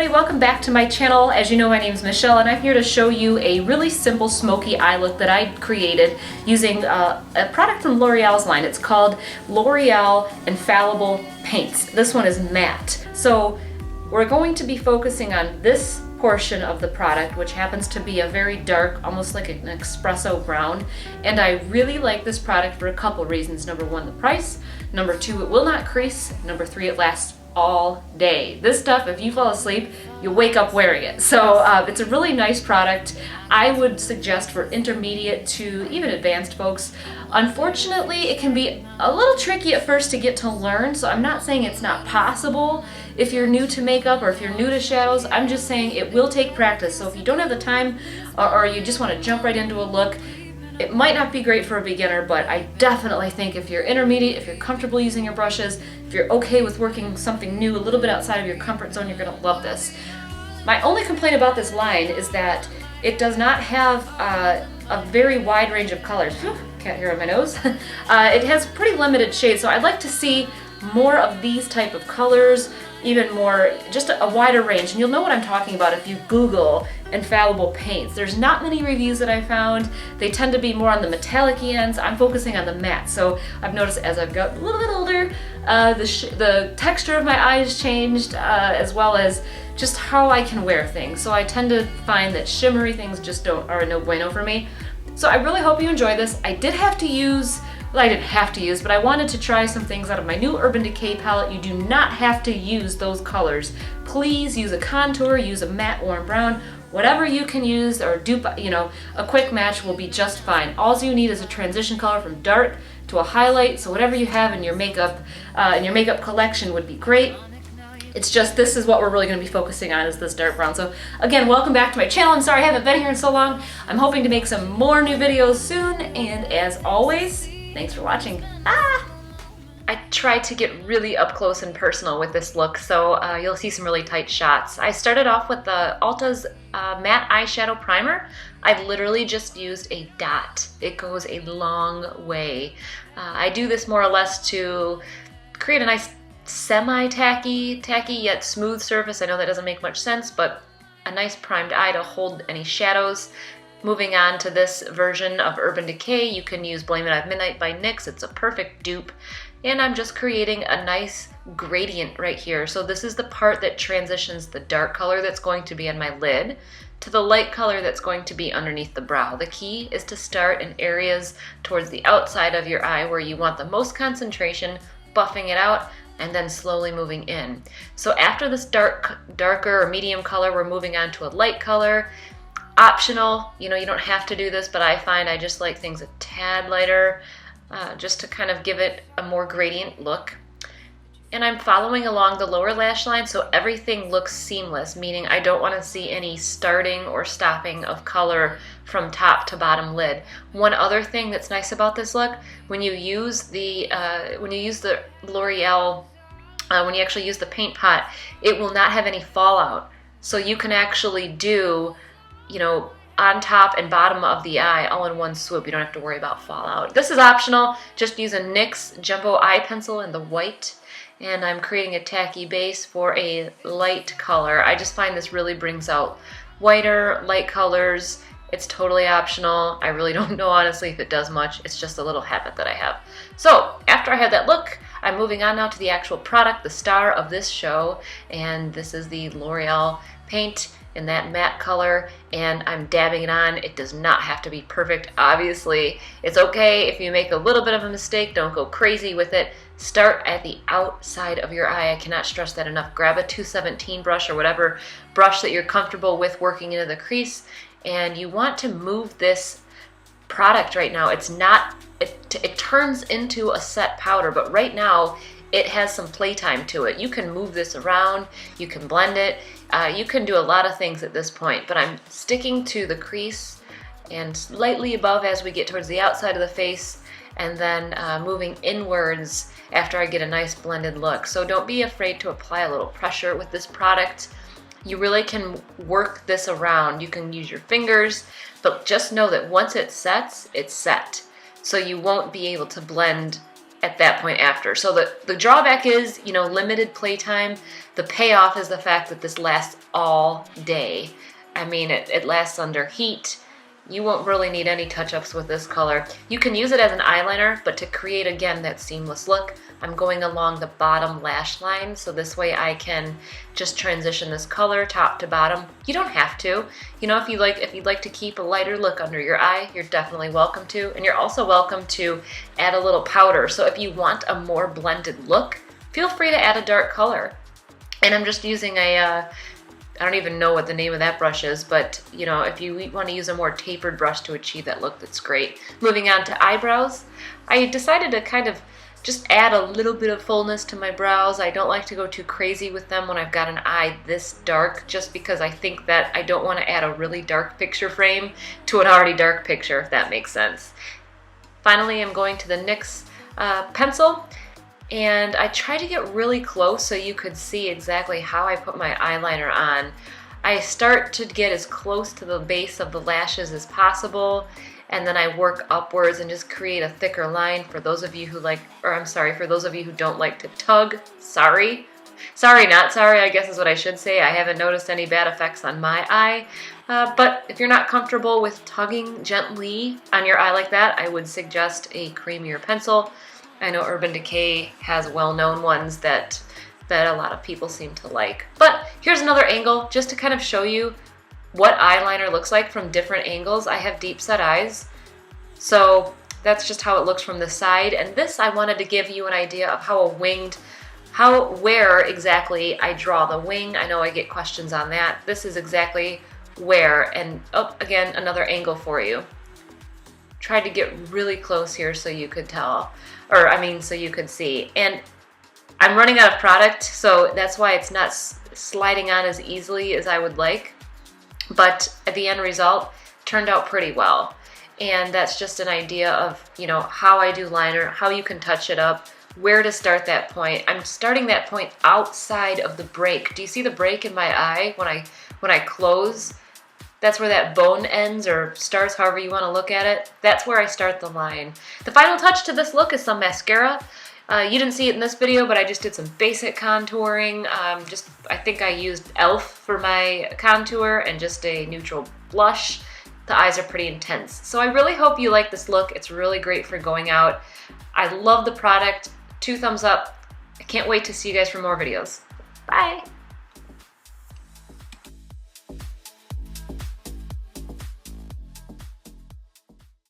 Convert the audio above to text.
everybody, welcome back to my channel. As you know, my name is Michelle and I'm here to show you a really simple smoky eye look that I created using a product from L'Oreal's line. It's called L'Oreal Infallible Paints. This one is matte. So we're going to be focusing on this portion of the product, which happens to be a very dark, almost like an espresso brown. And I really like this product for a couple reasons. Number one, the price. Number two, it will not crease. Number three, it lasts all day. This stuff, if you fall asleep, you wake up wearing it. So it's a really nice product. I would suggest for intermediate to even advanced folks. Unfortunately, it can be a little tricky at first to get to learn, so I'm not saying it's not possible if you're new to makeup or if you're new to shadows. I'm just saying it will take practice. So if you don't have the time or you just want to jump right into a look, it might not be great for a beginner, but I definitely think if you're intermediate, if you're comfortable using your brushes, if you're okay with working something new, a little bit outside of your comfort zone, you're gonna love this. My only complaint about this line is that it does not have a very wide range of colors. Whew, cat hair on my nose. It has pretty limited shades, so I'd like to see more of these type of colors, even more, just a wider range. And you'll know what I'm talking about if you Google Infallible Paints. There's not many reviews that I found. They tend to be more on the metallic ends. I'm focusing on the matte. So I've noticed as I've got a little bit older, the texture of my eyes changed, as well as just how I can wear things. So I tend to find that shimmery things just are a no bueno for me. So I really hope you enjoy this. I did have to use, well, I didn't have to use, but I wanted to try some things out of my new Urban Decay palette. You do not have to use those colors. Please use a contour, use a matte warm brown, whatever you can use, or dupe, a quick match will be just fine. All you need is a transition color from dark to a highlight, so whatever you have in your makeup collection would be great. It's just, this is what we're really going to be focusing on, is this dark brown. So again, welcome back to my channel. I'm sorry I haven't been here in so long. I'm hoping to make some more new videos soon, and as always, thanks for watching. I tried to get really up close and personal with this look, so you'll see some really tight shots. I started off with the Ulta's matte eyeshadow primer. I literally just used a dot. It goes a long way. I do this more or less to create a nice semi-tacky yet smooth surface. I know that doesn't make much sense, but a nice primed eye to hold any shadows. Moving on to this version of Urban Decay, you can use Blame It on Midnight by NYX. It's a perfect dupe. And I'm just creating a nice gradient right here. So this is the part that transitions the dark color that's going to be on my lid to the light color that's going to be underneath the brow. The key is to start in areas towards the outside of your eye where you want the most concentration, buffing it out, and then slowly moving in. So after this darker or medium color, we're moving on to a light color. Optional, you don't have to do this, but I find I just like things a tad lighter, just to kind of give it a more gradient look. And I'm following along the lower lash line so everything looks seamless, meaning I don't want to see any starting or stopping of color from top to bottom lid. One other thing that's nice about this look, when you use the L'Oreal, when you actually use the paint pot, it will not have any fallout. So you can actually do, on top and bottom of the eye all in one swoop. You don't have to worry about fallout. This is optional. Just use a NYX Jumbo Eye Pencil in the white. And I'm creating a tacky base for a light color. I just find this really brings out whiter, light colors. It's totally optional. I really don't know, honestly, if it does much. It's just a little habit that I have. So after I have that look, I'm moving on now to the actual product, the star of this show. And this is the L'Oreal paint in that matte color, and I'm dabbing it on. It does not have to be perfect, obviously. It's okay if you make a little bit of a mistake. Don't go crazy with it. Start at the outside of your eye. I cannot stress that enough. Grab a 217 brush or whatever brush that you're comfortable with working into the crease, and you want to move this product right now. It's not, it turns into a set powder, but right now it has some playtime to it. You can move this around, you can blend it, you can do a lot of things at this point, but I'm sticking to the crease and slightly above as we get towards the outside of the face, and then moving inwards after I get a nice blended look. So don't be afraid to apply a little pressure with this product. You really can work this around. You can use your fingers, but just know that once it sets, it's set. So you won't be able to blend at that point after. So the drawback is, you know, limited playtime. The payoff is the fact that this lasts all day. I mean, it lasts under heat. You won't really need any touch-ups with this color. You can use it as an eyeliner, but to create, again, that seamless look, I'm going along the bottom lash line, so this way I can just transition this color top to bottom. You don't have to. You know, if you'd like to keep a lighter look under your eye, you're definitely welcome to. And you're also welcome to add a little powder. So if you want a more blended look, feel free to add a dark color. And I'm just using a I don't even know what the name of that brush is, but you know, if you want to use a more tapered brush to achieve that look, that's great. Moving on to eyebrows, I decided to kind of just add a little bit of fullness to my brows. I don't like to go too crazy with them when I've got an eye this dark, just because I think that I don't want to add a really dark picture frame to an already dark picture, if that makes sense. Finally, I'm going to the NYX pencil. And I tried to get really close so you could see exactly how I put my eyeliner on. I start to get as close to the base of the lashes as possible, and then I work upwards and just create a thicker line for those of you who for those of you who don't like to tug. Sorry, not sorry, I guess is what I should say. I haven't noticed any bad effects on my eye. But if you're not comfortable with tugging gently on your eye like that, I would suggest a creamier pencil. I know Urban Decay has well-known ones that a lot of people seem to like. But here's another angle just to kind of show you what eyeliner looks like from different angles. I have deep set eyes, so that's just how it looks from the side. And this, I wanted to give you an idea of where exactly I draw the wing. I know I get questions on that. This is exactly where, and again, another angle for you. Tried to get really close here so you could tell, so you could see. And I'm running out of product, so that's why it's not sliding on as easily as I would like. But the end result turned out pretty well. And that's just an idea of, you know, how I do liner, how you can touch it up, where to start that point. I'm starting that point outside of the break. Do you see the break in my eye when I close? That's where that bone ends or starts, however you want to look at it. That's where I start the line. The final touch to this look is some mascara. You didn't see it in this video, but I just did some basic contouring. I think I used e.l.f. for my contour and just a neutral blush. The eyes are pretty intense. So I really hope you like this look. It's really great for going out. I love the product. 2 thumbs up. I can't wait to see you guys for more videos. Bye.